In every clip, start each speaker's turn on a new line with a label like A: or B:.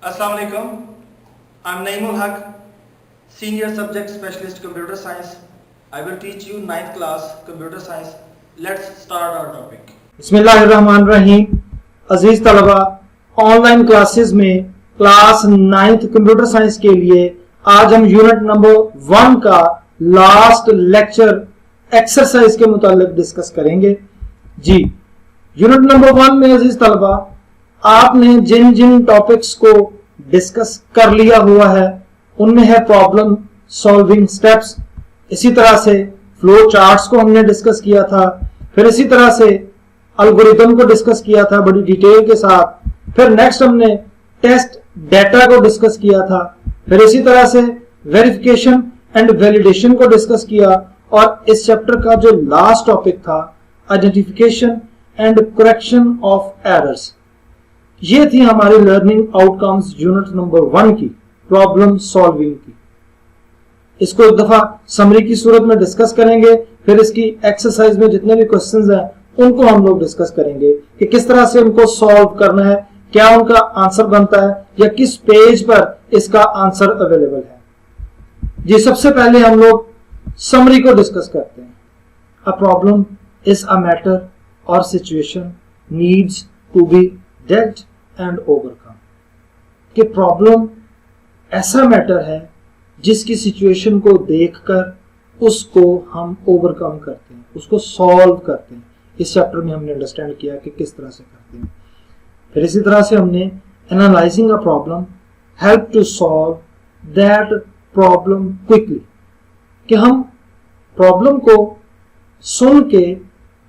A: Assalamu alaikum. I'm Naimul Haq, Senior Subject Specialist Computer Science. I will teach you 9th class Computer Science. Let's start our topic.
B: बिस्मिल्लाहिर्रहमानिर्रहीम। अजीज तलबा, online classes में class 9th computer science के लिए आज हम unit number 1 का last lecture exercise के मुतालिक डिस्कस करेंगे। जी, यूनिट नंबर 1 में अजीज तलबा आपने जिन जिन टॉपिक्स को डिस्कस कर लिया हुआ है उनमें है प्रॉब्लम सॉल्विंग स्टेप्स, इसी तरह से फ्लो चार्ट्स को हमने डिस्कस किया था, फिर इसी तरह से एल्गोरिथम को डिस्कस किया था बड़ी डिटेल के साथ, फिर नेक्स्ट हमने टेस्ट डेटा को डिस्कस किया था, फिर इसी तरह से वेरिफिकेशन एंड वैलिडेशन को डिस्कस किया, और इस चैप्टर का जो लास्ट टॉपिक था identification and correction of errors. ये थी हमारी लर्निंग आउटकम्स यूनिट नंबर 1 की प्रॉब्लम सॉल्विंग की। इसको एक दफा समरी की सूरत में डिस्कस करेंगे, फिर इसकी एक्सरसाइज में जितने भी क्वेश्चंस हैं उनको हम लोग डिस्कस करेंगे कि किस तरह से उनको सॉल्व करना है, क्या उनका आंसर बनता है या किस पेज पर इसका आंसर अवेलेबल है। जी, सबसे पहले हम लोग समरी को डिस्कस करते हैं। A problem is a matter or situation needs to be dealt and overcome. कि प्रॉब्लम ऐसा मैटर है जिसकी सिचुएशन को देखकर उसको हम ओवरकम करते हैं, उसको सॉल्व करते हैं। इस चैप्टर में हमने अंडरस्टैंड किया कि किस तरह से करते हैं। फिर इसी तरह से हमने analysing a problem help to solve that problem quickly, कि हम प्रॉब्लम को सुन के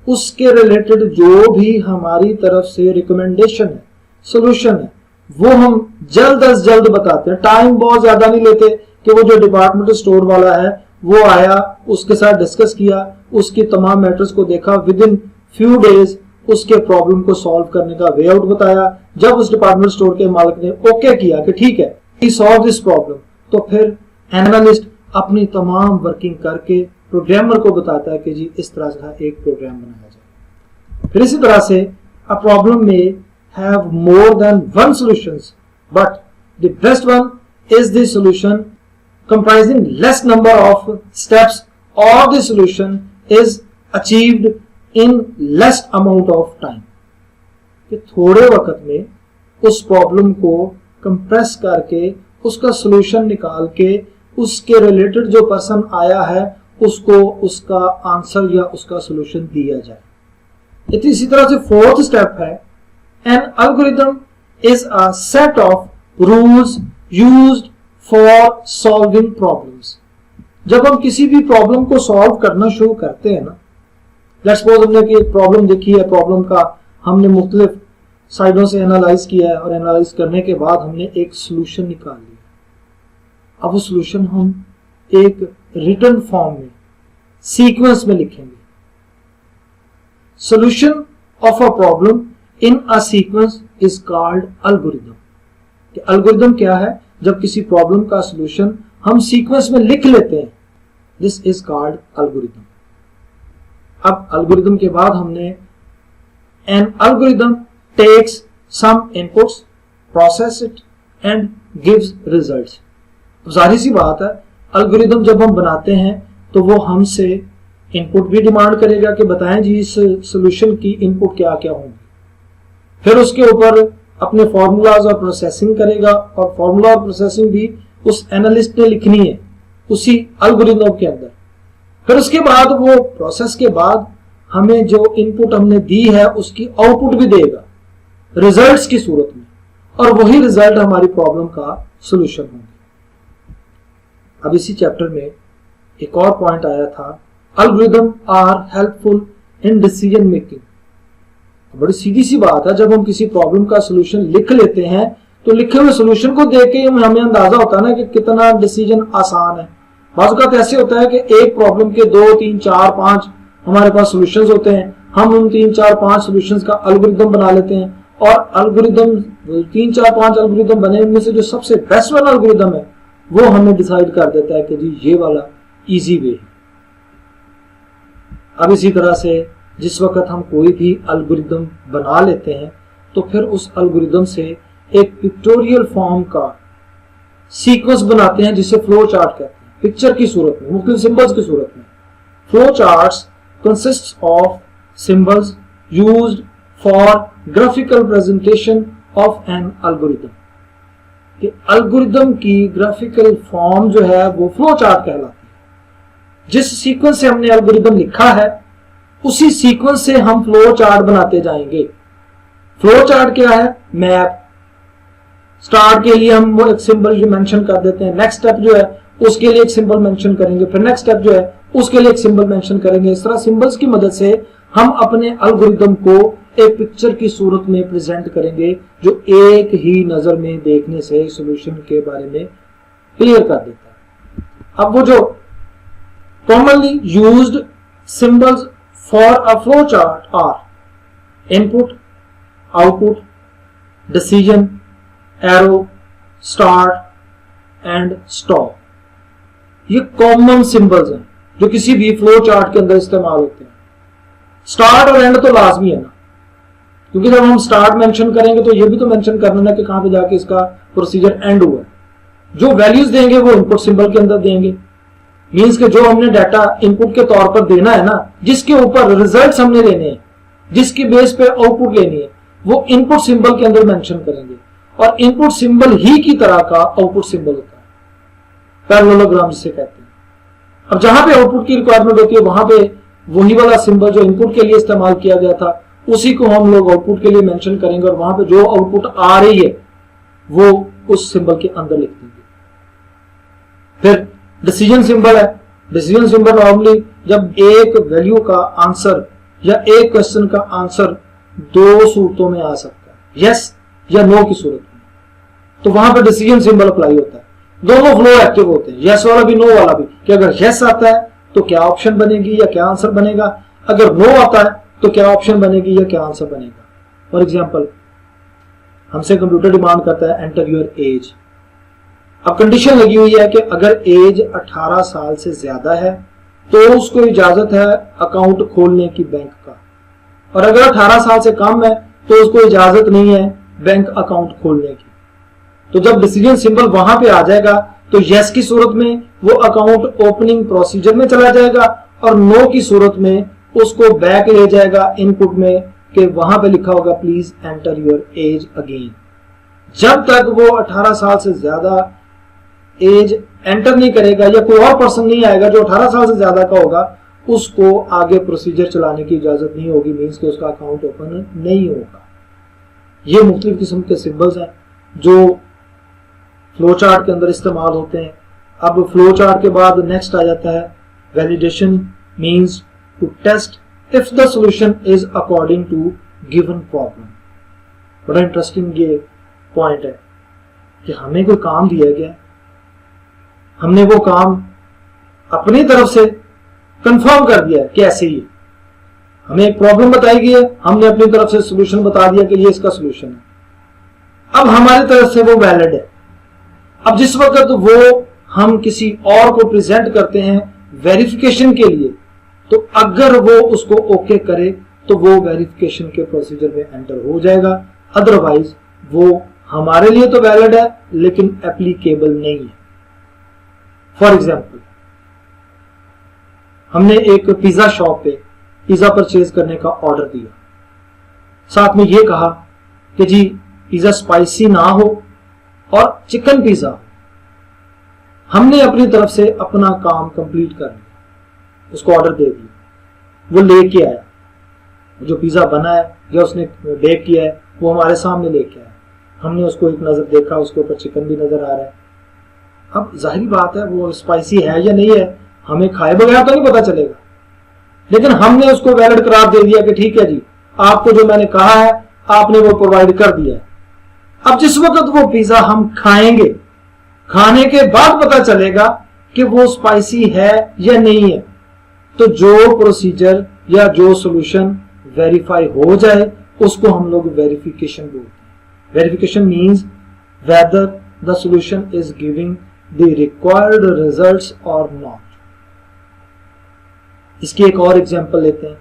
B: उसके रिलेटेड जो भी हमारी तरफ से रिकमेंडेशन है, सोल्यूशन है, वो हम जल्द अज जल्द बताते हैं। टाइम बहुत ज्यादा नहीं लेते कि वो जो डिपार्टमेंटल स्टोर वाला है वो आया, उसके साथ डिस्कस किया, उसकी तमाम मैटर्स को देखा, विद इन फ्यू डेज उसके प्रॉब्लम को सॉल्व करने का वे आउट बताया। जब उस डिपार्टमेंट स्टोर के मालिक ने ओके किया कि ठीक है वी सॉल्व दिस प्रॉब्लम, तो फिर एनालिस्ट अपनी तमाम वर्किंग करके प्रोग्रामर को बताता है कि जी इस तरह का एक प्रोग्राम बनाया जाए। फिर इसी तरह से अ प्रॉब्लम में have more than one solutions, but the best one is the solution comprising less number of steps, or the solution is achieved in less amount of time। कि थोड़े वक्त में उस प्रॉब्लम को कंप्रेस करके उसका solution निकाल के उसके रिलेटेड जो पर्सन आया है उसको उसका आंसर या उसका सॉल्यूशन दिया जाए। इसी तरह से फोर्थ स्टेप है an algorithm is a set of rules used for solving problems। जब हम किसी भी प्रॉब्लम को सॉल्व करना शुरू करते हैं ना, लेट्स सपोज हमने कि एक प्रॉब्लम देखी है, प्रॉब्लम का हमने मुख्तलिफ साइडों से एनालाइज किया है और एनालाइज करने के बाद हमने एक सोल्यूशन निकाल लिया। अब वो सोल्यूशन हम एक रिटन फॉर्म में सीक्वेंस में लिखेंगे। Solution of a problem in a sequence is called algorithm. कि एल्गोरिथम क्या है? जब किसी प्रॉब्लम का सॉल्यूशन हम सीक्वेंस में लिख लेते हैं, दिस इज कॉल्ड एल्गोरिथम। अब एल्गोरिथम के बाद हमने an algorithm takes some inputs, process it and gives results. जाहिर सी बात है, एल्गोरिथम जब हम बनाते हैं तो वो हमसे इनपुट भी डिमांड करेगा कि बताएं जी इस सॉल्यूशन की इनपुट क्या क्या होंगी। फिर उसके ऊपर अपने फॉर्मूलाज और प्रोसेसिंग करेगा, और फॉर्मूला और प्रोसेसिंग भी उस एनालिस्ट ने लिखनी है उसी एल्गोरिथम के अंदर। फिर उसके बाद वो प्रोसेस के बाद हमें जो इनपुट हमने दी है उसकी आउटपुट भी देगा रिजल्ट्स की सूरत में, और वही रिजल्ट हमारी प्रॉब्लम का सॉल्यूशन होंगे। अब इसी चैप्टर में एक और पॉइंट आया था, algorithm are helpful in decision making. बड़ी सीधी सी बात है, जब हम किसी प्रॉब्लम का सॉल्यूशन लिख लेते हैं तो लिखे हुए सॉल्यूशन को देख के हमें अंदाजा होता है ना कि कितना डिसीजन आसान है। बाज़ औक़ात ऐसे होता है कि एक प्रॉब्लम के 2, 3, 4, 5 हमारे पास सॉल्यूशंस होते हैं, हम उन 3, 4, 5 सॉल्यूशंस का एल्गोरिथम बना लेते हैं, और एल्गोरिथम 3, 4, 5 एल्गोरिथम बने उनमें से जो सबसे बेस्ट वाला एल्गोरिथम है वो हमें डिसाइड कर देता है कि जी ये वाला इजी वे है। अब इसी तरह से जिस वक्त हम कोई भी एल्गोरिथम बना लेते हैं तो फिर उस एल्गोरिथम से एक पिक्टोरियल फॉर्म का सीक्वेंस बनाते हैं जिसे फ्लो चार्ट कहते हैं, पिक्चर की सूरत में, मुख्तलिफ सिंबल्स की सूरत में। Flow charts consist of symbols used for graphical presentation of an algorithm. कि एल्गोरिथम की ग्राफिकल फॉर्म जो है वो फ्लो चार्ट कहलाती है। जिस सीक्वेंस से हमने एल्गोरिथम लिखा है उसी सीक्वेंस से हम फ्लो चार्ट बनाते जाएंगे। फ्लो चार्ट क्या है? मैप। स्टार्ट के लिए हम वो एक सिंबल मेंशन कर देते हैं, नेक्स्ट स्टेप जो है उसके लिए एक सिंबल मेंशन करेंगे, फिर नेक्स्ट स्टेप जो है उसके लिए एक सिंबल मेंशन करेंगे। इस तरह सिंबल्स की मदद से हम अपने एल्गोरिथम को एक पिक्चर की सूरत में प्रेजेंट करेंगे जो एक ही नजर में देखने से सॉल्यूशन के बारे में क्लियर कर देता है। अब वो जो commonly used symbols for a flow chart are input, output, decision, arrow, start and stop. ये कॉमन सिंबल्स हैं जो किसी भी फ्लो चार्ट के अंदर इस्तेमाल होते हैं। स्टार्ट और एंड तो लाजमी है ना, क्योंकि जब हम स्टार्ट मेंशन करेंगे तो ये भी तो मेंशन करना है कि कहां पे जाके इसका प्रोसीजर एंड हुआ है। जो वैल्यूज देंगे वो इनपुट सिंबल के अंदर देंगे, मींस कि जो हमने डाटा इनपुट के तौर पर देना है ना, जिसके ऊपर रिजल्ट्स हमने लेने हैं, जिसके बेस पे आउटपुट लेनी है, वो इनपुट सिंबल के अंदर मेंशन करेंगे। और इनपुट सिंबल ही की तरह का आउटपुट सिंबल होता है, पैरेललोग्राम जिसे कहते हैं। अब जहां पे आउटपुट की रिक्वायरमेंट होती है वहां पे वही वाला सिंबल जो इनपुट के लिए इस्तेमाल किया गया था उसी को हम लोग आउटपुट के लिए मेंशन करेंगे, और वहां पे जो आउटपुट आ रही है वो उस सिंबल के अंदर लिख देंगे। फिर डिसीजन सिंबल है। डिसीजन सिंबल नॉर्मली जब एक वैल्यू का आंसर या एक क्वेश्चन का आंसर दो सूरतों में आ सकता है, यस या नो की सूरत में, तो वहां पर डिसीजन सिंबल अप्लाई होता है। दोनों फ्लो एक्टिव होते हैं, यस वाला भी नो वाला भी, कि अगर यस आता है तो क्या ऑप्शन बनेगी या क्या आंसर बनेगा, अगर नो आता है तो क्या ऑप्शन बनेगी या क्या आंसर बनेगा। फॉर एग्जाम्पल हमसे कंप्यूटर डिमांड करता है एंटर योर एज। अब कंडीशन लगी हुई है कि अगर एज 18 साल से ज्यादा है तो उसको इजाजत है अकाउंट खोलने की बैंक का, और अगर 18 साल से कम है तो उसको इजाजत नहीं है बैंक अकाउंट खोलने की। तो जब डिसीजन सिंबल वहां पे आ जाएगा तो यस की सूरत में वो अकाउंट ओपनिंग प्रोसीजर में चला जाएगा, और नो की सूरत में उसको बैक ले जाएगा इनपुट में कि वहां पे लिखा होगा please enter your age again. जब तक वो 18 साल से ज्यादा एज एंटर नहीं करेगा या कोई और पर्सन नहीं आएगा जो 18 साल से ज्यादा का होगा, उसको आगे प्रोसीजर चलाने की इजाजत नहीं होगी, मींस कि उसका अकाउंट ओपन नहीं होगा। ये मुख्तलिफ किस्म के सिंबल्स हैं जो फ्लो चार्ट के अंदर इस्तेमाल होते हैं। अब फ्लो चार्ट के बाद नेक्स्ट आ जाता है validation, means to test if the solution is according to given problem. बड़ा इंटरेस्टिंग ये पॉइंट है कि हमें कोई काम दिया गया, हमने वो काम अपनी तरफ से कंफर्म कर दिया है कि ऐसे ही है। हमें एक प्रॉब्लम बताई गई है, हमने अपनी तरफ से सॉल्यूशन बता दिया कि ये इसका सॉल्यूशन है। अब हमारी तरफ से वो वैलिड है। अब जिस वक्त वो हम किसी और को प्रेजेंट करते हैं वेरिफिकेशन के लिए, तो अगर वो उसको ओके करे तो वो वेरिफिकेशन के प्रोसीजर में एंटर हो जाएगा, अदरवाइज वो हमारे लिए तो वैलिड है लेकिन एप्लीकेबल नहीं है। फॉर एग्जाम्पल हमने एक पिज्जा शॉप पे पिज्जा परचेज करने का ऑर्डर दिया, साथ में ये कहा कि जी पिज्जा स्पाइसी ना हो और चिकन पिज्जा हो। हमने अपनी तरफ से अपना काम कंप्लीट कर लिया, उसको ऑर्डर दे दिया, वो लेके आया, जो पिज्जा बना है या उसने बेक किया है वो हमारे सामने लेके आया। हमने उसको एक नजर देखा, उसके ऊपर चिकन भी नजर आ रहा है। अब जाहिर बात है वो स्पाइसी है या नहीं है हमें खाए बगैर तो नहीं पता चलेगा, लेकिन हमने उसको वैलिड करार दे दिया कि ठीक है जी, आपको जो मैंने कहा है आपने वो प्रोवाइड कर दिया है। अब जिस वक्त वो पिज्जा हम खाएंगे, खाने के बाद पता चलेगा कि वो स्पाइसी है या नहीं है, तो जो प्रोसीजर या जो सॉल्यूशन वेरीफाई हो जाए उसको हम लोग वेरिफिकेशन बोलते हैं। Verification means whether the solution is giving the required results और नॉट। इसकी एक और एग्जांपल लेते हैं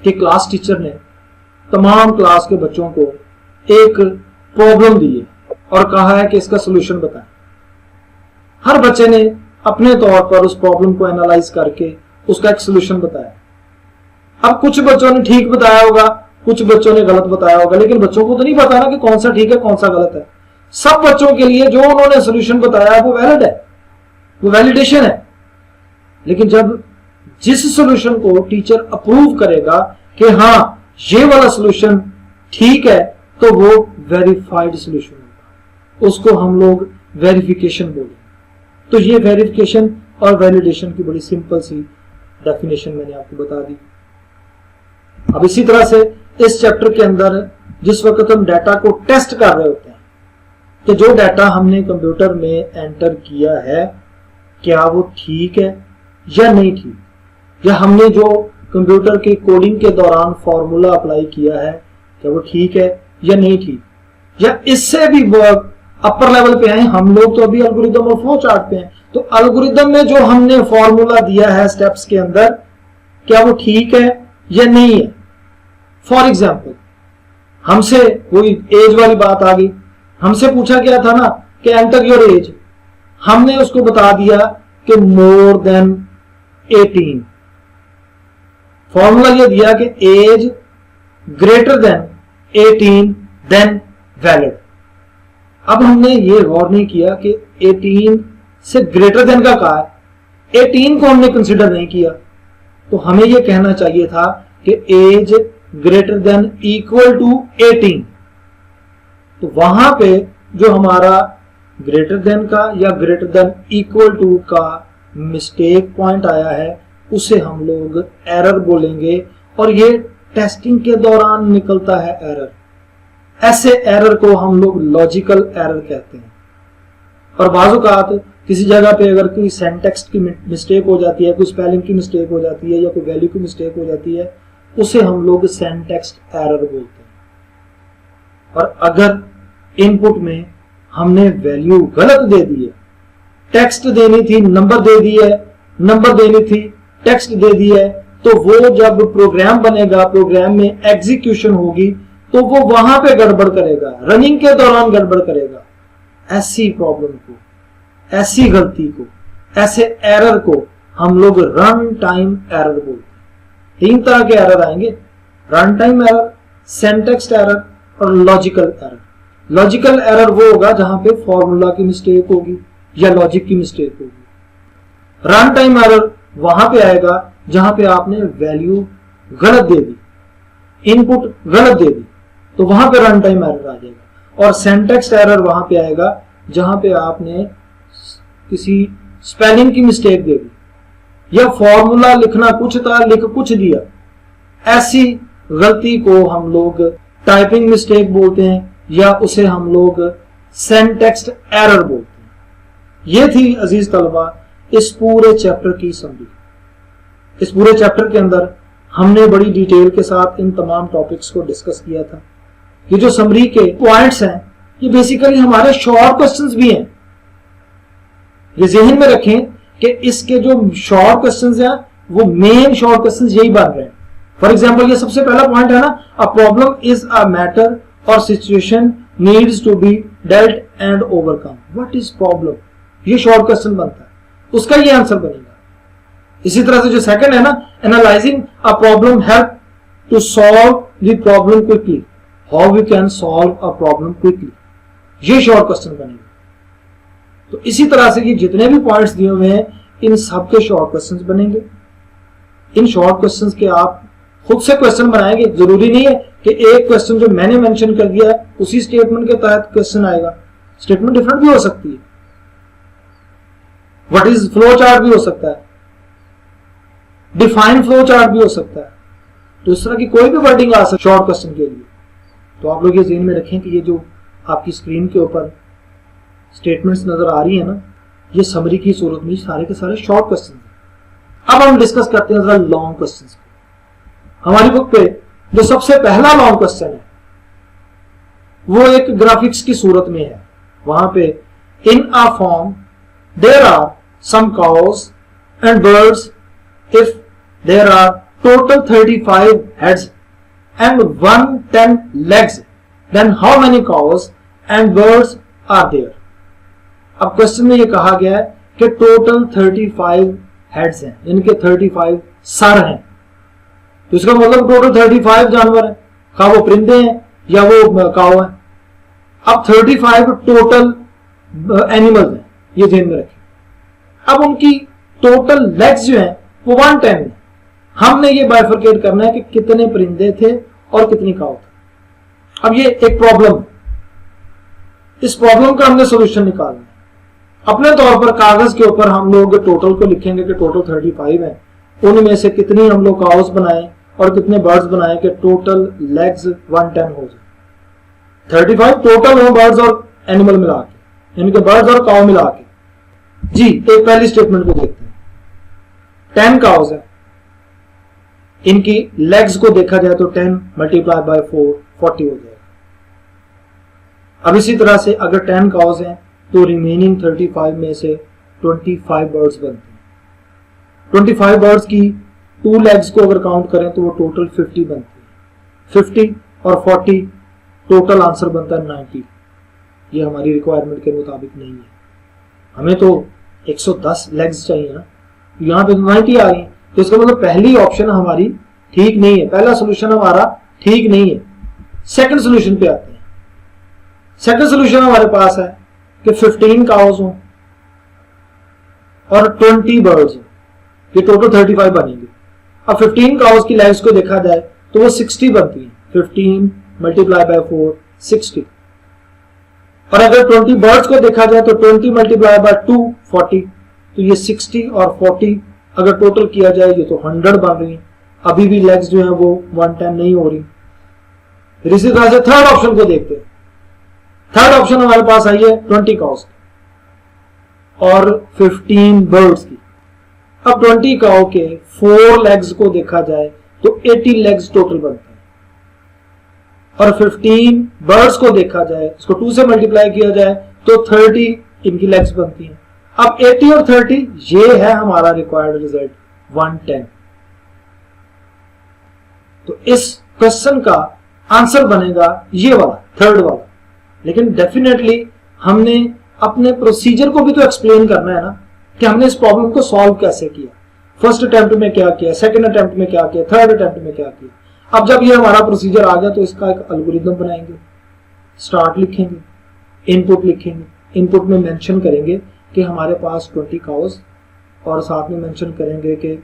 B: कि क्लास टीचर ने तमाम क्लास के बच्चों को एक प्रॉब्लम दी है और कहा है कि इसका सोल्यूशन बताएं। हर बच्चे ने अपने तौर पर उस प्रॉब्लम को एनालाइज करके उसका एक सोल्यूशन बताया। अब कुछ बच्चों ने ठीक बताया होगा, कुछ बच्चों ने गलत बताया होगा, लेकिन बच्चों को तो नहीं पता ना कि कौन सा ठीक है कौन सा गलत है। सब बच्चों के लिए जो उन्होंने सोल्यूशन बताया वो वैलिड है, वो वैलिडेशन है। लेकिन जब जिस सोल्यूशन को टीचर अप्रूव करेगा कि हाँ ये वाला सोल्यूशन ठीक है, तो वो वेरीफाइड सोल्यूशन होगा, उसको हम लोग वेरिफिकेशन बोलेंगे। तो ये वेरिफिकेशन और वैलिडेशन की बड़ी सिंपल सी डेफिनेशन मैंने आपको बता दी। अब इसी तरह से इस चैप्टर के अंदर जिस वक्त हम डाटा को टेस्ट कर रहे होते हैं कि जो डाटा हमने कंप्यूटर में एंटर किया है क्या वो ठीक है या नहीं ठीक, या हमने जो कंप्यूटर की कोडिंग के दौरान फॉर्मूला अप्लाई किया है क्या वो ठीक है या नहीं ठीक, या इससे भी अपर लेवल पे आए हम लोग तो अभी एल्गोरिदम और फ्लो चार्ट पे हैं, तो एल्गोरिदम में जो हमने फॉर्मूला दिया है स्टेप्स के अंदर क्या वो ठीक है या नहीं है। फॉर एग्जाम्पल हमसे कोई एज वाली बात आ गई, हमसे पूछा गया था ना कि एंटर योर एज, हमने उसको बता दिया कि मोर देन 18, फॉर्मूला ये दिया कि age greater than 18 than valid. अब हमने ये गौर नहीं किया कि 18 से ग्रेटर देन का कहा है, 18 को हमने कंसिडर नहीं किया, तो हमें ये कहना चाहिए था कि age greater than equal to 18। तो वहां पे जो हमारा ग्रेटर देन का या ग्रेटर देन इक्वल टू का मिस्टेक पॉइंट आया है उसे हम लोग एरर बोलेंगे, और ये टेस्टिंग के दौरान निकलता है एरर। ऐसे एरर को हम लोग लॉजिकल एरर कहते हैं। और बाज़-औक़ात किसी जगह पे अगर कोई सेंटेक्स की मिस्टेक हो जाती है, कोई स्पेलिंग की मिस्टेक हो जाती है या कोई वैल्यू की मिस्टेक हो जाती है, उसे हम लोग सेंटेक्स एरर बोलते हैं। और अगर इनपुट में हमने वैल्यू गलत दे दी है, टेक्स्ट देनी थी नंबर दे दी है, नंबर देनी थी टेक्स्ट दे दी है, तो वो जब प्रोग्राम बनेगा, प्रोग्राम में एग्जीक्यूशन होगी तो वो वहां पे गड़बड़ करेगा, रनिंग के दौरान गड़बड़ करेगा। ऐसी प्रॉब्लम को, ऐसी गलती को, ऐसे एरर को हम लोग रन टाइम एरर बोलते हैं। 3 तरह के एरर आएंगे, run time error, syntax error और लॉजिकल एरर। लॉजिकल एरर वो होगा जहां पे फॉर्मूला की मिस्टेक होगी या लॉजिक की मिस्टेक होगी। रन टाइम एरर वहां पे आएगा जहां पे आपने वैल्यू गलत दे दी, इनपुट गलत दे दी, तो वहां पे रन टाइम एरर आ जाएगा। और सिंटैक्स एरर वहां पे आएगा जहां पे आपने किसी स्पेलिंग की मिस्टेक दे दी या फॉर्मूला लिखना कुछ था लिख कुछ दिया। ऐसी गलती को हम लोग टाइपिंग मिस्टेक बोलते हैं या उसे हम लोग सिंटैक्स एरर बोलते हैं। ये थी अजीज तलबा इस पूरे चैप्टर की समरी। इस पूरे चैप्टर के अंदर हमने बड़ी डिटेल के साथ इन तमाम टॉपिक्स को डिस्कस किया था। ये जो समरी के पॉइंट्स हैं ये बेसिकली हमारे शॉर्ट क्वेश्चंस भी हैं। ये ज़हन में रखें कि इसके जो शॉर्ट क्वेश्चंस हैं वो मेन शॉर्ट क्वेश्चंस यही बन रहे हैं। फॉर एग्जांपल ये सबसे पहला पॉइंट है ना, a problem is a matter or situation needs to be dealt and overcome. What is problem, ये शॉर्ट क्वेश्चन बनता है, उसका ये आंसर बनेगा। इसी तरह से जो सेकंड है ना, analysing a problem help to solve the problem quickly, how we can solve a problem quickly, ये शॉर्ट क्वेश्चन बनेगा। तो इसी तरह से ये जितने भी पॉइंट्स दिए हुए हैं इन सब के शॉर्ट क्वेश्चंस बनेंगे। इन शॉर्ट क्वेश्चंस के आप खुद से क्वेश्चन बनाएंगे, जरूरी नहीं है कि एक क्वेश्चन जो मैंने मेंशन कर दिया है उसी स्टेटमेंट के तहत क्वेश्चन आएगा। स्टेटमेंट डिफरेंट भी हो सकती है, व्हाट इज फ्लो चार्ट भी हो सकता है, डिफाइन फ्लो चार्ट भी हो सकता है। तो इस तरह की कोई भी वर्डिंग आ सकती है शॉर्ट क्वेश्चन के लिए। तो आप लोग ये ज़हन में रखें कि ये जो आपकी स्क्रीन के ऊपर स्टेटमेंट्स नजर आ रही है ना, ये समरी की सूरत में सारे के सारे शॉर्ट क्वेश्चन हैं। अब हम डिस्कस करते हैं जरा लॉन्ग क्वेश्चन को। हमारी बुक पे जो सबसे पहला लॉन्ग क्वेश्चन है वो एक ग्राफिक्स की सूरत में है। वहां पे in a form there are some cows and birds, if there are total 35 heads and 110 legs, then how many cows and birds are there. अब क्वेश्चन में ये कहा गया है कि टोटल 35 हेड्स हैं, यानी कि 35 सर हैं। तो इसका मतलब टोटल 35 जानवर हैं, खा वो परिंदे हैं या वो काऊ हैं। अब 35 टोटल एनिमल्स हैं, ये ध्यान में रखें। अब उनकी टोटल लेग्स जो हैं वो 110 है। हमने ये बाइफरकेट करना है कि कितने परिंदे थे और कितनी काऊ थे। अब ये एक प्रॉब्लम है, इस प्रॉब्लम का हमने सोल्यूशन निकालना है। अपने तौर पर कागज के ऊपर हम लोग टोटल को लिखेंगे कि टोटल 35 है, उनमें से कितनी हम लोग काउस बनाए और कितने बर्ड्स बनाए कि टोटल लेग्स 110 हो जाए। 35 टोटल हो बर्ड्स और एनिमल मिला के, यानी कि बर्ड्स और काउ मिला के। जी एक पहली स्टेटमेंट को देखते हैं। 10 काउस है, इनकी लेग्स को देखा जाए तो 10 मल्टीप्लाई बाय 4 40 हो जाएगा। अब इसी तरह से अगर 10 काउस हैं तो रिमेनिंग 35 में से 25 बर्ड्स बनते हैं। 25 बर्ड्स की 2 लेग्स को अगर काउंट करें तो वो टोटल 50 बनती है। 50 और 40 टोटल आंसर बनता है 90। ये हमारी रिक्वायरमेंट के मुताबिक नहीं है, हमें तो 110 लेग्स चाहिए ना, यहाँ पे 90 आ गई। तो इसका मतलब पहली ऑप्शन हमारी ठीक नहीं है, पहला सोल्यूशन हमारा ठीक नहीं है। सेकंड सोल्यूशन पे आते हैं। सेकंड सोल्यूशन हमारे पास है कि 15 काउस हो और 20 बर्ड्स हो, ये टोटल 35 बनेंगे। अब 15 काउस की लेग्स को देखा जाए तो वो 60 बनती है। 15 मल्टीप्लाई बाय 4 60। और अगर 20 बर्ड्स को देखा जाए तो 20 मल्टीप्लाई बाय 2 40। तो ये 60 और 40 अगर टोटल किया जाए ये तो 100 बन रही है। अभी भी लेग्स जो है वो 110 नहीं हो रही। फिर इसी तरह से थर्ड ऑप्शन को देखते हैं। थर्ड ऑप्शन हमारे पास आई है 20 काउस और 15 बर्ड्स की। अब 20 काउ के 4 लेग्स को देखा जाए तो 80 लेग्स टोटल बनते हैं, और 15 बर्ड्स को देखा जाए, इसको 2 से मल्टीप्लाई किया जाए तो 30 इनकी लेग्स बनती हैं। अब 80 और 30 ये है हमारा रिक्वायर्ड रिजल्ट 110। तो इस क्वेश्चन का आंसर बनेगा ये वाला, थर्ड वाला। लेकिन डेफिनेटली हमने अपने प्रोसीजर को भी तो एक्सप्लेन करना है ना, कि हमने इस प्रॉब्लम को सॉल्व कैसे किया, फर्स्ट अटेम्प्ट में क्या किया, सेकंड अटेम्प्ट में क्या किया, थर्ड अटेम्प्ट में क्या किया। अब जब ये हमारा प्रोसीजर आ गया तो इसका एक एल्गोरिथम बनाएंगे। स्टार्ट लिखेंगे, इनपुट लिखेंगे, इनपुट में मेंशन करेंगे कि हमारे पास 20 काउस और साथ में मेंशन करेंगे कि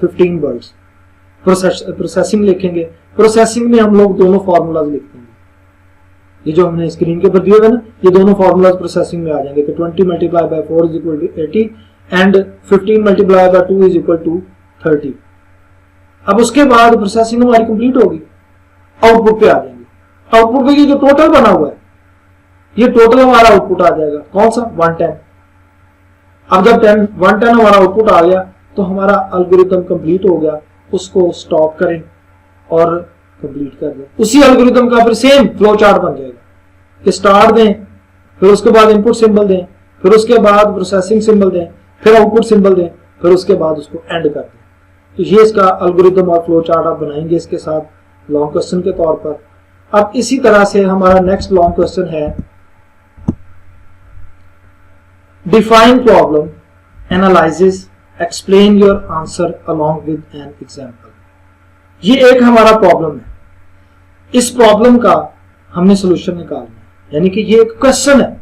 B: 15 बर्ड्स। प्रोसेसिंग लिखेंगे, प्रोसेसिंग में हम लोग दोनों फॉर्मूलाज लिखते हैं। ये जो हमने स्क्रीन के ऊपर दिए हुए ना, ये दोनों फॉर्मूलाज प्रोसेसिंग में आ जाएंगे कि 20 multiply by 4 is equal to 80 and 15 multiply by 2 is equal to 30। अब उसके बाद प्रोसेसिंग हमारी कंप्लीट होगी, आउटपुट पे आ जाएंगे। आउटपुट पे ये जो टोटल बना हुआ है, ये टोटल हमारा आउटपुट आ जाएगा कौन सा 110। अब जब 110 हमारा आउटपुट आ गया तो हमारा एल्गोरिथम कंप्लीट हो गया, उसको स्टॉप करें और कंप्लीट कर दें। उसी एल्गोरिथम का फिर सेम फ्लो चार्ट बन जाएगा कि स्टार्ट दें, फिर उसके बाद इनपुट सिंबल दें, फिर उसके बाद प्रोसेसिंग सिंबल दें, फिर आउटपुट सिंबल दें, फिर उसके बाद उसको एंड कर दें। तो ये इसका एल्गोरिथम और फ्लो चार्ट आप बनाएंगे इसके साथ लॉन्ग क्वेश्चन के तौर पर। अब इसी तरह से हमारा नेक्स्ट लॉन्ग क्वेश्चन है define problem, analysis, explain your answer along with an example. ये एक हमारा प्रॉब्लम है, इस प्रॉब्लम का हमने सोल्यूशन निकालना है, यानी कि ये एक क्वेश्चन है,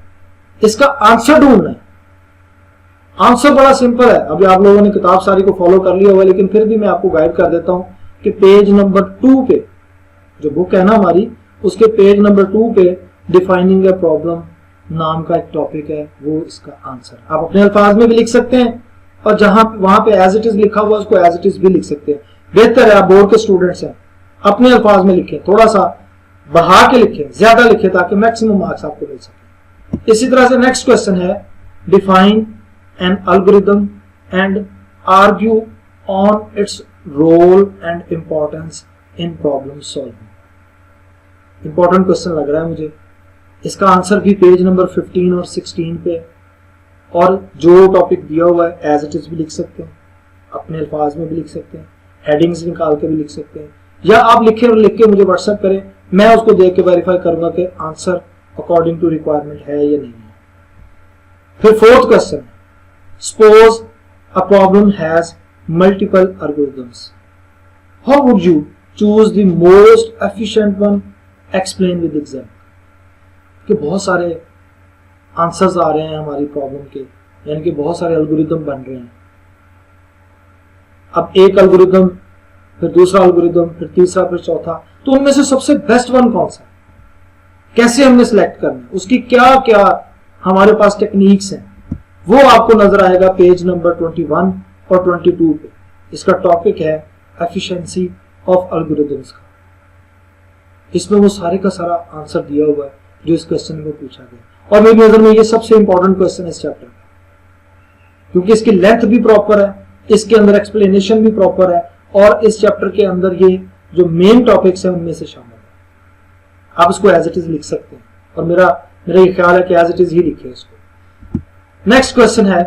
B: इसका आंसर ढूंढना है। आंसर बड़ा सिंपल है। अभी आप लोगों ने किताब सारी को फॉलो कर लिया हुआ, लेकिन फिर भी मैं आपको गाइड कर देता हूं कि पेज नंबर 2 पे, जो बुक है ना हमारी, उसके पेज नंबर 2 पे डिफाइनिंग ए प्रॉब्लम नाम का एक टॉपिक है, वो इसका आंसर। आप अपने अल्फाज में भी लिख सकते हैं और जहां वहां पे एज इट इज लिखा हुआ उसको एज इट इज भी लिख सकते हैं। बेहतर है आप बोर्ड के स्टूडेंट्स हैं, अपने अल्फाज में लिखें, थोड़ा सा बढ़ा के लिखें, ज्यादा लिखें ताकि मैक्सिमम मार्क्स आपको मिल सके। इसी तरह से नेक्स्ट क्वेश्चन है define an algorithm and argue on its role and importance in problem solving. Important question लग रहा है मुझे। इसका आंसर भी पेज नंबर 15 और 16 पे, और जो टॉपिक दिया हुआ है एज इट इज भी लिख सकते हैं, अपने अल्फाज में भी लिख सकते हैं, हेडिंग्स निकाल के भी लिख सकते हैं, या आप लिखें और लिख के मुझे व्हाट्सएप करें, मैं उसको देख के वेरीफाई करूंगा कि आंसर अकॉर्डिंग टू रिक्वायरमेंट है या नहीं है। फिर fourth question, suppose a problem has multiple algorithms, how would you choose the most efficient one, explain with example. कि बहुत सारे आंसर्स आ रहे हैं हमारी प्रॉब्लम के, यानी कि बहुत सारे एल्गोरिथम बन रहे हैं। अब एक एल्गोरिथम, फिर दूसरा एल्गोरिथम, फिर तीसरा, फिर चौथा, तो उनमें से सबसे बेस्ट वन कौन सा है, कैसे हमने सिलेक्ट करना है, उसकी क्या क्या हमारे पास टेक्निक्स हैं, वो आपको नजर आएगा पेज नंबर 21 और 22 पे। इसका टॉपिक है एफिशिएंसी ऑफ एल्गोरिथम्स का। इसमें वो सारे का सारा आंसर दिया हुआ है जो इस क्वेश्चन में पूछा गया, और मेरी नजर में ये सबसे इंपॉर्टेंट क्वेश्चन है इस चैप्टर में, क्योंकि इसकी लेंथ भी प्रॉपर है, इसके अंदर एक्सप्लेनेशन भी प्रॉपर है, और इस चैप्टर के अंदर ये जो मेन टॉपिक्स हैं उनमें से शामिल है। आप इसको एज इट इज लिख सकते हैं, और मेरा ये ख्याल है कि एज इट इज ही लिखे इसको। नेक्स्ट क्वेश्चन है,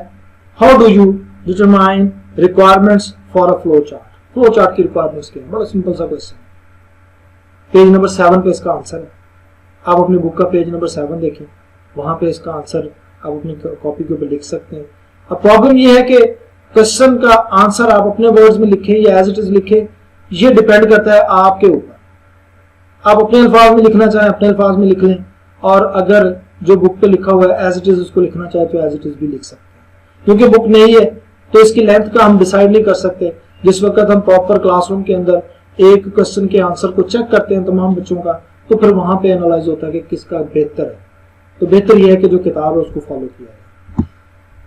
B: how do you determine requirements for a flow chart. Flow chart की रिक्वायरमेंट्स क्या है, बड़ा सिंपल सा क्वेश्चन है। पेज नंबर 7 पे इसका आंसर है। आप अपनी बुक का पेज नंबर 7 देखें, वहां पे इसका आंसर आप अपनी कॉपी के ऊपर लिख सकते हैं। अब प्रॉब्लम ये है कि क्वेश्चन का आंसर आप अपने वर्ड्स में लिखें या एज इट इज लिखें, ये डिपेंड करता है आपके ऊपर। आप अपने अल्फाज में लिखना चाहें अपने अल्फाज में लिख लें, और अगर जो बुक पे लिखा हुआ है एज इट इज उसको लिखना चाहे तो एज इट इज भी लिख सकते हैं। क्योंकि बुक नहीं है तो इसकी लेंथ का हम डिसाइड नहीं कर सकते। जिस वक्त हम प्रॉपर क्लासरूम के अंदर एक क्वेश्चन के आंसर को चेक करते हैं तमाम बच्चों का, तो फिर वहां पे एनालाइज होता है कि किसका बेहतर है। तो बेहतर यह है कि जो किताब है उसको फॉलो किया जाए।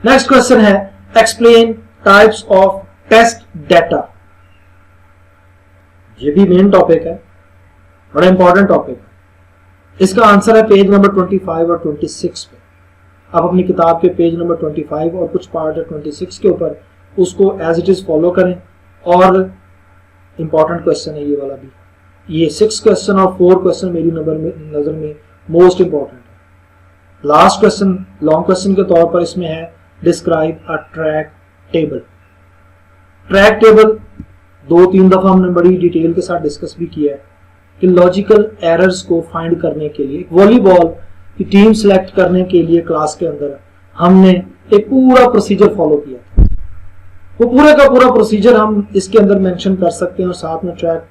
B: नेक्स्ट क्वेश्चन है, explain types of test data. ये भी मेन टॉपिक है, बड़ा इंपॉर्टेंट टॉपिक है। इसका आंसर है पेज नंबर 25 और 26 पे। आप अपनी किताब के पेज नंबर 25 और कुछ पार्ट है 26 के ऊपर, उसको एज इट इज फॉलो करें। और इंपॉर्टेंट क्वेश्चन है ये वाला भी। ये 6 क्वेश्चन और 4 क्वेश्चन मेरी नजर में मोस्ट इंपॉर्टेंट है। लास्ट क्वेश्चन लॉन्ग क्वेश्चन के तौर पर इसमें है, describe a track table. Track table 2-3 दफा हमने बड़ी डिटेल के साथ डिस्कस भी किया है कि लॉजिकल एरर्स को फाइंड करने के लिए, वॉलीबॉल की टीम सेलेक्ट करने के लिए क्लास के अंदर हमने एक पूरा प्रोसीजर फॉलो किया था। वो पूरे का पूरा प्रोसीजर हम इसके अंदर मेंशन कर सकते हैं, और साथ में ट्रैक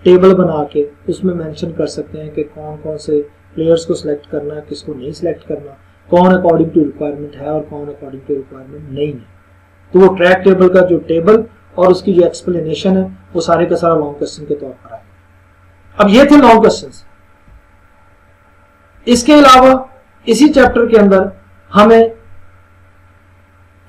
B: टेबल बना के उसमें मेंशन कर सकते हैं कि कौन कौन से प्लेयर्स को सिलेक्ट करना है, किसको नहीं सिलेक्ट करना, कौन अकॉर्डिंग टू रिक्वायरमेंट है और कौन अकॉर्डिंग टू रिक्वायरमेंट नहीं है। तो वो ट्रैक टेबल का जो टेबल और उसकी जो एक्सप्लेनेशन है वो सारे का सारा लॉन्ग क्वेश्चन के तौर पर आए। अब ये थे लॉन्ग क्वेश्चंस। इसके अलावा इसी चैप्टर के अंदर हमें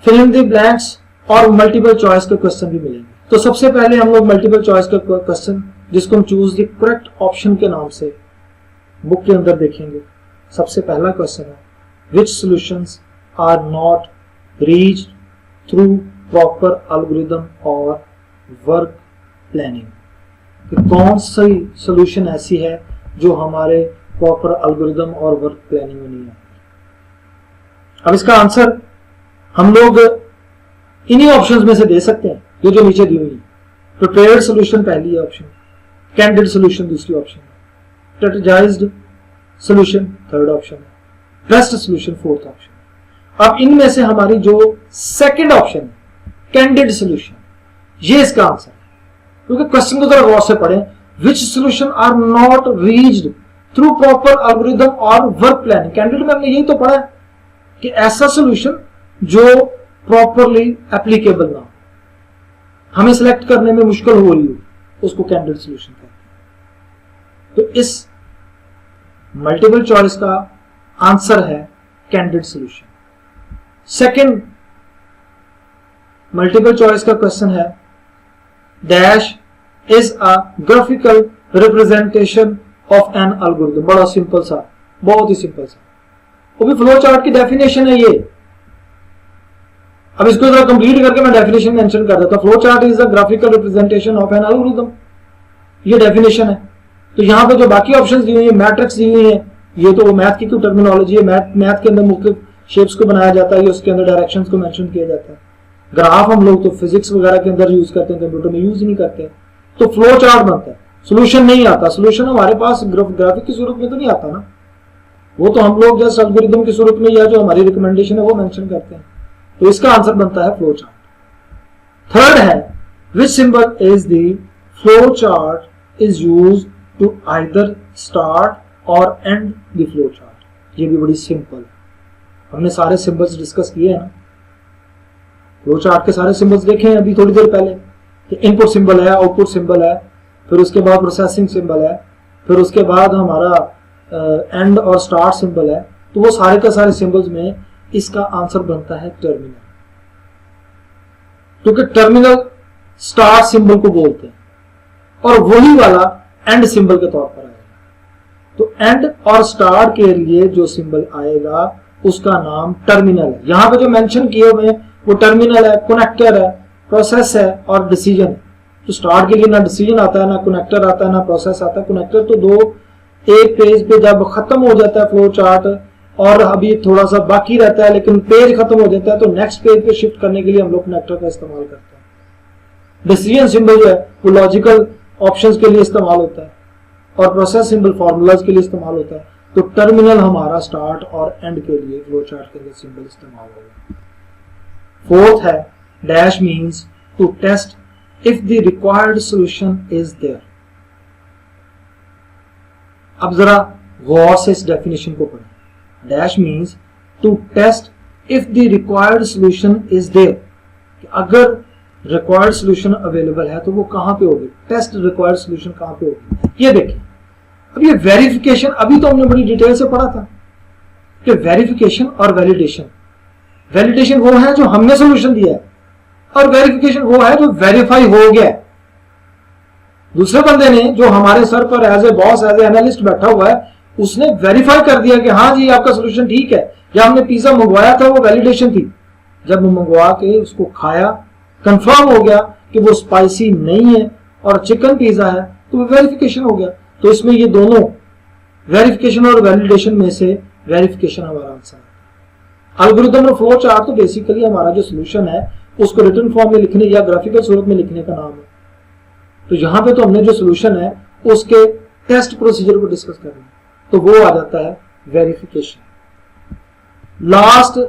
B: फिल इन द ब्लैंक्स और मल्टीपल चॉइस के क्वेश्चन भी मिलेंगे। तो सबसे पहले हम लोग मल्टीपल चॉइस का क्वेश्चन, जिसको हम चूज द करेक्ट ऑप्शन के नाम से बुक के अंदर देखेंगे। सबसे पहला क्वेश्चन है, which solutions are not reached through proper algorithm और वर्क प्लानिंग। कि कौन सी सॉल्यूशन ऐसी है जो हमारे प्रॉपर एल्गोरिथम और वर्क प्लानिंग में नहीं है। अब इसका आंसर हम लोग इन्हीं ऑप्शंस में से दे सकते हैं जो नीचे दी हुई है। प्रिपेयर्ड सॉल्यूशन पहली है ऑप्शन, कैंडिड सॉल्यूशन दूसरी ऑप्शन है, स्ट्रेटेजाइज्ड सॉल्यूशन थर्ड ऑप्शन है, बेस्ट सॉल्यूशन फोर्थ ऑप्शन। अब इनमें से हमारी जो सेकंड ऑप्शन है, कैंडिड सॉल्यूशन, ये इसका आंसर है। क्योंकि क्वेश्चन को जरा गौर से पढ़ें, which solution are not reached through proper algorithm और वर्क प्लानिंग। कैंडिड में हमने यही तो पढ़ा है कि ऐसा सॉल्यूशन जो प्रॉपरली एप्लीकेबल ना हो, हमें सिलेक्ट करने में मुश्किल हो रही हो, उसको कैंडिड सॉल्यूशन कहते हैं। तो इस मल्टीपल चॉइस का आंसर है candid solution. Second multiple choice का क्वेश्चन है, dash is a graphical representation of an algorithm. बड़ा सिंपल सा, बहुत ही सिंपल सा, वो भी फ्लो चार्ट की डेफिनेशन है ये। अब इसको जरा कंप्लीट करके मैं डेफिनेशन मेंशन कर देता हूं। Flow chart is a graphical representation of an algorithm, ये डेफिनेशन है। तो यहाँ पे जो बाकी ऑप्शंस दी हुई है, मैट्रिक्स दी हुई है, ये तो वो मैथ की टर्मिनोलॉजी है। मैथ के अंदर मुख्तलिफ शेप्स को बनाया जाता है, उसके अंदर डायरेक्शंस को मेंशन किया जाता है। ग्राफ हम लोग तो फिजिक्स वगैरह के अंदर यूज करते हैं, कंप्यूटर में यूज नहीं करते। तो फ्लो चार्ट बनता है, सोल्यूशन नहीं आता। सोल्यूशन हमारे पास ग्राफिक की सूरत में तो नहीं आता ना, वो तो हम लोग जस्ट एल्गोरिथम की सूरत में या जो हमारी रिकमेंडेशन है वो मेंशन करते हैं। तो इसका आंसर बनता है फ्लो चार्ट। थर्ड है which symbol is the flow chart is use to either start और एंड द फ्लो चार्ट। ये भी बड़ी सिंपल, हमने सारे सिंबल्स डिस्कस किए हैं ना, फ्लो चार्ट के सारे सिंबल्स देखे हैं अभी थोड़ी देर पहले कि इनपुट सिंबल है, आउटपुट सिंबल है, फिर उसके बाद प्रोसेसिंग सिंबल है, फिर उसके बाद हमारा एंड और स्टार्ट सिंबल है। तो वो सारे के सारे सिंबल्स में इसका आंसर बनता है टर्मिनल, क्योंकि टर्मिनल स्टार्ट सिंबल को बोलते हैं और वही वाला एंड सिंबल के तौर पर आएगा। तो एंड और स्टार्ट के लिए जो सिंबल आएगा उसका नाम टर्मिनल है। यहां पे जो मेंशन किए हुए हैं वो टर्मिनल है, कनेक्टर है, प्रोसेस है और डिसीजन है। तो स्टार्ट के लिए ना डिसीजन आता है, ना कनेक्टर आता है, ना प्रोसेस आता है। कनेक्टर तो दो एक पेज पे जब खत्म हो जाता है फ्लो चार्ट और अभी थोड़ा सा बाकी रहता है लेकिन पेज खत्म हो जाता है तो नेक्स्ट पेज पे शिफ्ट करने के लिए हम लोग कनेक्टर का इस्तेमाल करते हैं। डिसीजन सिंबल जो है वो लॉजिकल ऑप्शंस के लिए इस्तेमाल होता है और प्रोसेस सिंबल फॉर्मूलाज के लिए इस्तेमाल होता है। तो टर्मिनल हमारा स्टार्ट और एंड के लिए फ्लो चार्ट के लिए सिंबल इस्तेमाल होगा। फोर्थ है dash means to test if the required solution is there। अब जरा गौर से इस डेफिनेशन को पढ़ें। Dash means to test if the required solution is there, कि अगर रिक्वायर्ड सोल्यूशन अवेलेबल है तो वो कहां पे होगी, टेस्ट रिक्वायर्ड सोल्यूशन कहां पे होगी। ये देखिए, अब ये वेरिफिकेशन अभी तो हमने बड़ी डिटेल से पढ़ा था कि वेरिफिकेशन और वैलिडेशन, वैलिडेशन वो है जो हमने सोल्यूशन दिया है और वेरिफिकेशन वो है जो वेरीफाई हो गया है। दूसरे बंदे ने जो हमारे सर पर as a boss as a analyst बैठा हुआ है उसने वेरीफाई कर दिया कि हाँ जी आपका सोल्यूशन ठीक है, या हमने पिज्जा मंगवाया था वो वैलिडेशन थी। जब मंगवा के उसको खाया कंफर्म हो गया कि वो स्पाइसी नहीं है और चिकन पिज्जा है तो वो वेरिफिकेशन हो गया। तो इसमें ये दोनों वेरिफिकेशन और वैलिडेशन में से वेरिफिकेशन हमारा आंसर है। एल्गोरिथम और फ्लो चार्ट तो बेसिकली हमारा जो सोल्यूशन है उसको रिटन फॉर्म में लिखने या ग्राफिकल सूरत में लिखने का नाम है। तो यहां पे तो हमने जो सोल्यूशन है उसके टेस्ट प्रोसीजर को डिस्कस करना है, तो वो आ जाता है वेरिफिकेशन। लास्ट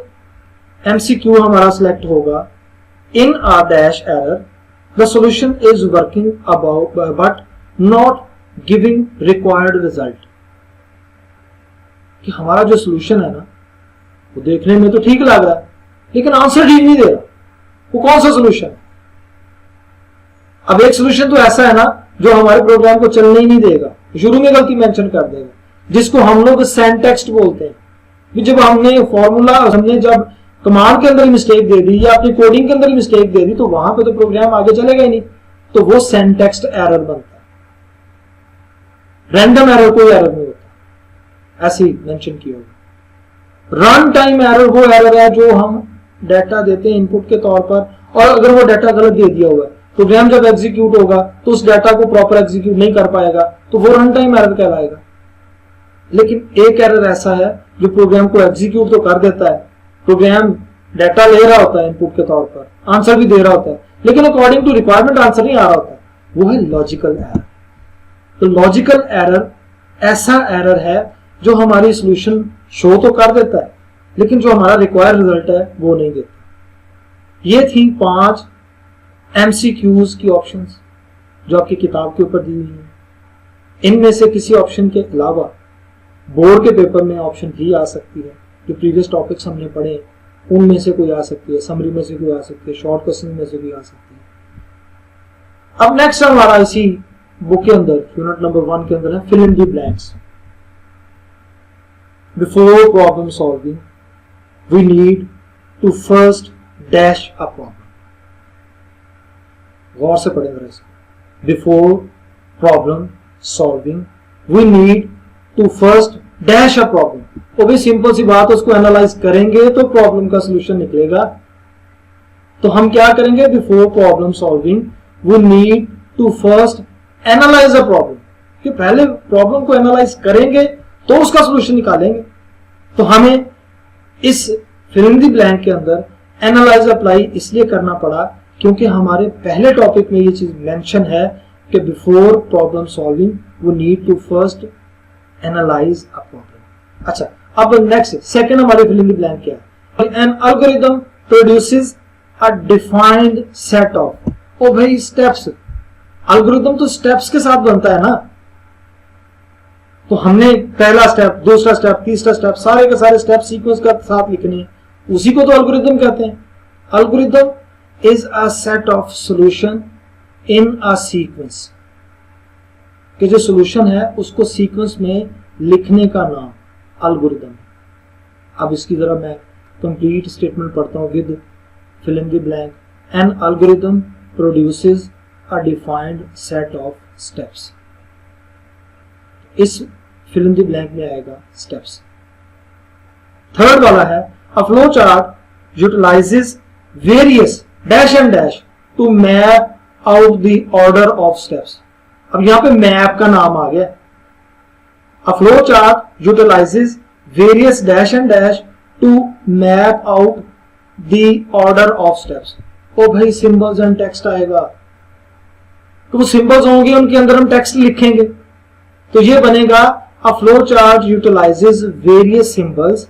B: एमसीक्यू हमारा सिलेक्ट होगा in a dash error the solution is working about but not giving required result. कि हमारा जो सोल्यूशन है ना वो देखने में तो ठीक लग रहा है लेकिन आंसर ठीक नहीं दे रहा। वो कौन सा सोल्यूशन है? अब एक सोल्यूशन तो ऐसा है ना जो हमारे प्रोग्राम को चलने ही नहीं देगा, शुरू में गलती मेंशन कर देगा, जिसको हम लोग सेंटेक्स्ट बोलते हैं। जब हमने फॉर्मूला हमने जब कमांड के अंदर ही मिस्टेक दे दी या अपनी कोडिंग के अंदर ही मिस्टेक दे दी तो वहां पे तो प्रोग्राम आगे चलेगा ही नहीं, तो वो सेंटेक्स्ट एरर बनता है। रैंडम एरर कोई एरर नहीं होता, ऐसे ही मेंशन किया होगा। रन टाइम एरर वो एरर है जो हम डाटा देते हैं इनपुट के तौर पर और अगर वो डाटा गलत दे दिया हुआ है प्रोग्राम जब एग्जीक्यूट होगा तो उस डाटा को प्रॉपर एग्जीक्यूट नहीं कर पाएगा तो वो रन टाइम एरर कहलाएगा। लेकिन एक एरर ऐसा है जो प्रोग्राम को एग्जीक्यूट तो कर देता है, प्रोग्राम डाटा ले रहा होता है इनपुट के तौर पर, आंसर भी दे रहा होता है लेकिन अकॉर्डिंग टू रिक्वायरमेंट आंसर नहीं आ रहा होता, वो है लॉजिकल एरर। तो लॉजिकल एरर ऐसा एरर है जो हमारी सोल्यूशन शो तो कर देता है लेकिन जो हमारा रिक्वायर्ड रिजल्ट है वो नहीं देता। ये थी 5 एमसीक्यूज की ऑप्शंस जो आपकी किताब के ऊपर दी हुई है। इनमें से किसी ऑप्शन के अलावा बोर्ड के पेपर में ऑप्शन भी आ सकती है, जो प्रीवियस टॉपिक्स हमने पढ़े उनमें से कोई आ सकती है, समरी में से कोई आ सकती है, शॉर्ट क्वेश्चन में से भी आ सकती है। अब नेक्स्ट हमारा इसी बुक के अंदर यूनिट नंबर 1 के अंदर है fill in the blanks. Before problem solving we need to first dash a problem। गौर से पढ़ें जरा इसको। Before problem solving we need to first dash a problem। वो भी सिंपल सी बात, उसको एनालाइज करेंगे तो प्रॉब्लम का सोल्यूशन निकलेगा। तो हम क्या करेंगे, before problem solving we need to first analyze a problem। कि पहले प्रॉब्लम को एनालाइज करेंगे तो उसका सोल्यूशन निकालेंगे। तो हमें इस फिल इन द ब्लैंक के अंदर एनालाइज अप्लाई इसलिए करना पड़ा क्योंकि हमारे पहले टॉपिक में ये चीज मेंशन है कि before problem solving we need to first analyse a problem. अच्छा, अब नेक्स्ट सेकंड हमारे फिल इन द ब्लैंक क्या है? An algorithm produces a defined set of, ओ भाई स्टेप्स, एल्गोरिथम तो स्टेप्स के साथ बनता है ना, तो हमने पहला स्टेप, दूसरा स्टेप, तीसरा स्टेप, सारे के सारे स्टेप सीक्वेंस के साथ लिखने हैं, उसी को तो एल्गोरिथम कहते हैं। Algorithm is a set of solution in a sequence, कि जो सॉल्यूशन है उसको सीक्वेंस में लिखने का नाम एल्गोरिथम। अब इसकी जरा मैं कंप्लीट स्टेटमेंट पढ़ता हूं with fill in the blank. An algorithm produces a defined set of steps, इस फिल इन द ब्लैंक में आएगा स्टेप्स। थर्ड वाला है a flow chart utilises various dash and dash to map out the order of steps. अब यहां पे map का नाम आ गया। A flow chart utilises various dash and dash to map out the order of steps. ओ भाई symbols and text आएगा, तो वो सिंबल्स होंगे उनके अंदर हम टेक्स्ट लिखेंगे, तो ये बनेगा a flow chart utilises various symbols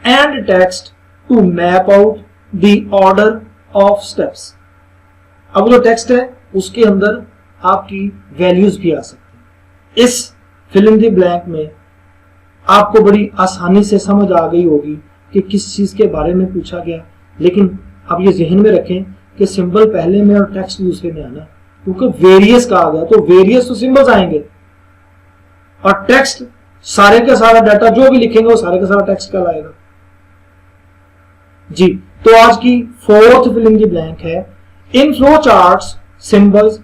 B: and text to map out the order of steps. अब जो टेक्स्ट है उसके अंदर आपकी वैल्यूज भी आ सकती हैं। इस फिल इन द ब्लैंक में आपको बड़ी आसानी से समझ आ गई होगी कि किस चीज के बारे में पूछा गया, लेकिन अब ये जहन में रखें कि सिंबल पहले में और टेक्स्ट दूसरे में आना, क्योंकि वेरियस कहा गया तो वेरियस तो सिंबल्स आएंगे और टेक्स्ट सारे का सारा डाटा जो भी लिखेंगे वो सारे का सारा टेक्स्ट कहलाएगा जी। तो आज की fourth fill in the blank है in flow charts symbols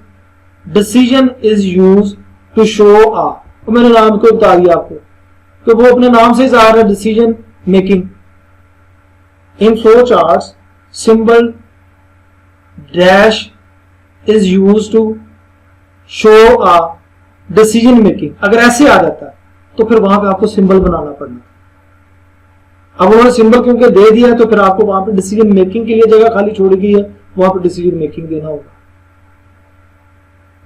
B: decision is use to show आ। तो मैंने नाम को बता दिया आपको, तो वो अपने नाम से ज़ाहिर है decision making. In flow charts symbol dash is use to show a decision making. अगर ऐसे आ जाता है तो फिर वहां पे आपको सिंबल बनाना पड़ना। अब उन्होंने सिंबल क्योंकि दे दिया है तो फिर आपको वहां पे डिसीजन मेकिंग के लिए जगह खाली छोड़ी गई है, वहां पे डिसीजन मेकिंग देना होगा।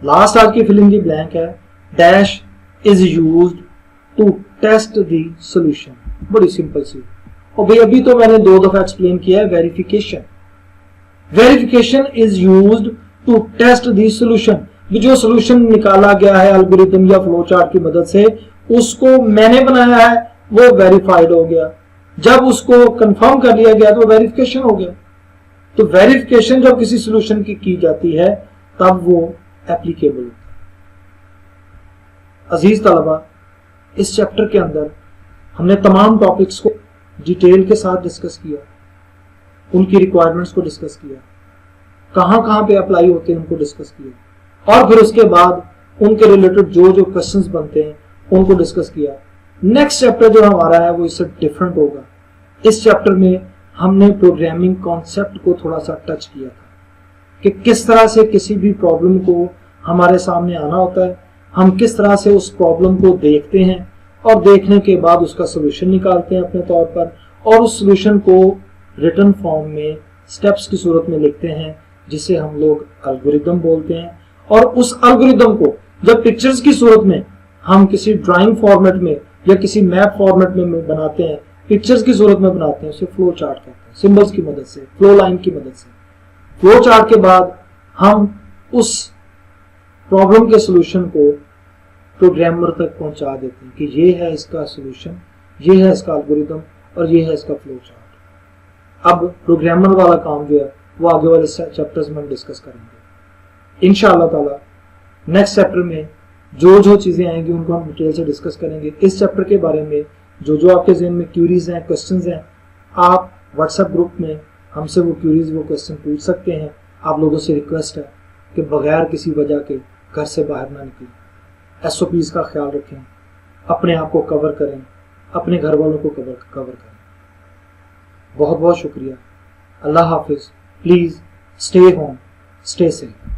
B: लास्ट आज की फिल इन द ब्लैंक है dash is used to test the solution. बड़ी सिंपल सी, और भाई अभी तो मैंने 2 दफा एक्सप्लेन किया है verification. Verification is used to test the solution. जो सॉल्यूशन निकाला गया है एल्गोरिथम या फ्लो चार्ट की मदद से, उसको मैंने बनाया है, वो वेरीफाइड हो गया। जब उसको कंफर्म कर लिया गया तो वेरिफिकेशन हो गया। तो वेरिफिकेशन जब किसी सॉल्यूशन की जाती है तब वो एप्लीकेबल होता है। अजीज तलबा, इस चैप्टर के अंदर हमने तमाम टॉपिक्स को डिटेल के साथ डिस्कस किया, उनकी रिक्वायरमेंट्स को डिस्कस किया, कहां कहां पे अप्लाई होते हैं उनको डिस्कस किया, और फिर उसके बाद उनके रिलेटेड जो जो क्वेश्चंस बनते हैं उनको डिस्कस किया। नेक्स्ट चैप्टर जो हमारा है वो इससे डिफरेंट होगा। इस चैप्टर में हमने प्रोग्रामिंग कॉन्सेप्ट को थोड़ा सा टच किया था कि किस तरह से किसी भी प्रॉब्लम को हमारे सामने आना होता है, हम किस तरह से उस प्रॉब्लम को देखते हैं और देखने के बाद उसका सोल्यूशन निकालते हैं अपने तौर पर, और उस सोल्यूशन को रिटन फॉर्म में स्टेप्स की सूरत में लिखते हैं, जिसे हम लोग एल्गोरिथम बोलते हैं। और उस एल्गोरिथम को जब पिक्चर्स की सूरत में हम किसी ड्राइंग फॉर्मेट में या किसी मैप फॉर्मेट में बनाते हैं, पिक्चर्स की सूरत में बनाते हैं, उसे फ्लो चार्ट कहते हैं। सिंबल्स की मदद से, फ्लो लाइन की मदद से, फ्लो चार्ट के बाद हम उस प्रॉब्लम के सोल्यूशन को प्रोग्रामर तक पहुंचा देते हैं कि ये है इसका सोल्यूशन, ये है इसका एल्गोरिथम और ये है इसका फ्लो चार्ट। अब प्रोग्रामर वाला काम जो है वो आगे वाले चैप्टर्स में हम डिस्कस करेंगे इंशाअल्लाह ताला। नेक्स्ट चैप्टर में जो जो चीज़ें आएंगी उनको हम डिटेल से डिस्कस करेंगे। इस चैप्टर के बारे में जो जो आपके जहन में क्यूरीज हैं, क्वेश्चंस हैं, आप व्हाट्सएप ग्रुप में हमसे वो क्यूरीज, वो क्वेश्चन पूछ सकते हैं। आप लोगों से रिक्वेस्ट है कि बगैर किसी वजह के घर से बाहर ना निकलें, SOPs का ख्याल रखें, अपने आप को कवर करें, अपने घर वालों को कवर करें। बहुत बहुत शुक्रिया। अल्लाह हाफिज़। Please stay home, stay safe.